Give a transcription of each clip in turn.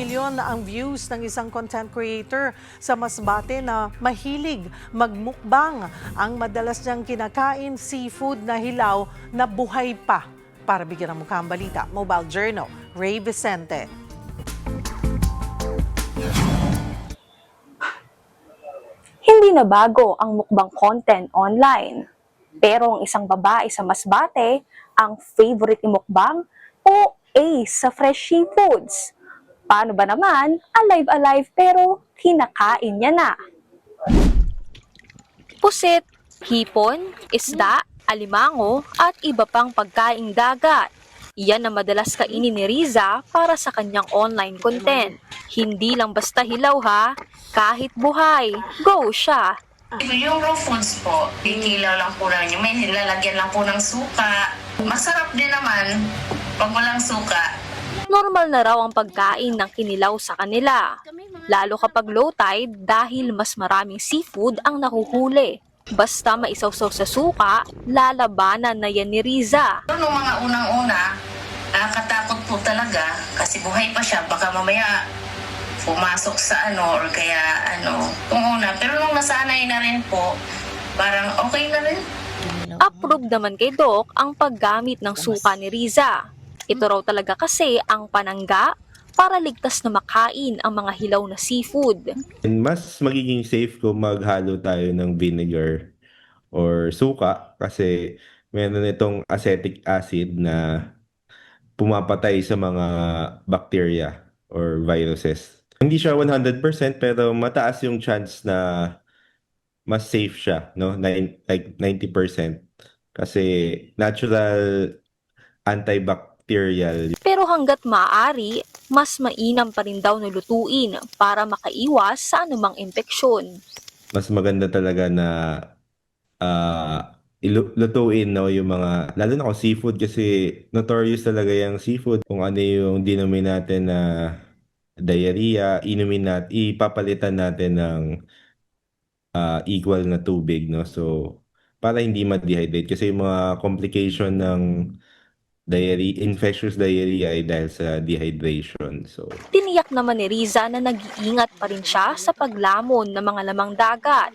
milyon na ang views ng isang content creator sa Masbate na mahilig magmukbang. Ang madalas niyang kinakain, seafood na hilaw na buhay pa. Para bigyan ng mukha ang balita, Mobile Journal, Ray Vicente. Hindi na bago ang mukbang content online. Pero ang isang babae sa Masbate, ang favorite ni mukbang o ace sa fresh seafoods. Paano ba naman? Alive pero kinakain niya na. Pusit, hipon, isda, alimango at iba pang pagkaing dagat. Yan ang madalas kainin ni Riza para sa kanyang online content. Hindi lang basta hilaw ha, kahit buhay, go siya! Yung raw foods po, kikilaw lang po lang yun. May nilalagyan lang po ng suka. Masarap din naman pag walang suka. Normal na raw ang pagkain ng kinilaw sa kanila. Lalo kapag low tide dahil mas maraming seafood ang nahuhuli. Basta maisawsaw sa suka, lalabanan na yan ni Riza. Noong mga unang-una, nakakatakot po talaga kasi buhay pa siya. Baka mamaya pumasok sa or kaya kung una. Pero nung nasanay na rin po, parang okay na rin. Approve naman kay Doc ang paggamit ng suka ni Riza. Ito raw talaga kasi ang panangga para ligtas na makain ang mga hilaw na seafood. And mas magiging safe kung maghalo tayo ng vinegar or suka kasi meron itong acetic acid na pumapatay sa mga bacteria or viruses. Hindi siya 100% pero mataas yung chance na mas safe siya, no? Like 90% kasi natural antibacterial. Pero hanggat maaari, mas mainam pa rin daw na lutuin para makaiwas sa anumang infeksyon. Mas maganda talaga na lutuin, no, yung mga, lalo na kung seafood kasi notorious talaga yung seafood. Kung ano yung dinomin natin na diarrhea, ipapalitan natin ng equal na tubig, no? So, para hindi ma-dehydrate kasi yung mga complication ng infectious diarrhea ay dahil sa dehydration. So, Tiniyak naman ni Riza na nag-iingat pa rin siya sa paglamon ng mga lamang dagat.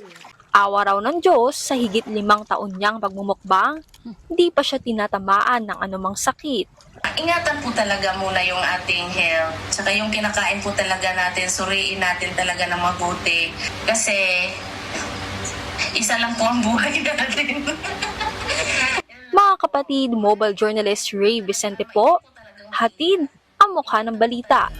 Awa raw ng Diyos sa higit 5 taon niyang pagmumukbang, hindi pa siya tinatamaan ng anumang sakit. Ingatan po talaga muna yung ating health. Tsaka yung kinakain po talaga natin, suriin natin talaga ng mabuti. Kasi isa lang po ang buhay natin. Mga kapatid, mobile journalist Ray Vicente po, hatid ang mukha ng balita.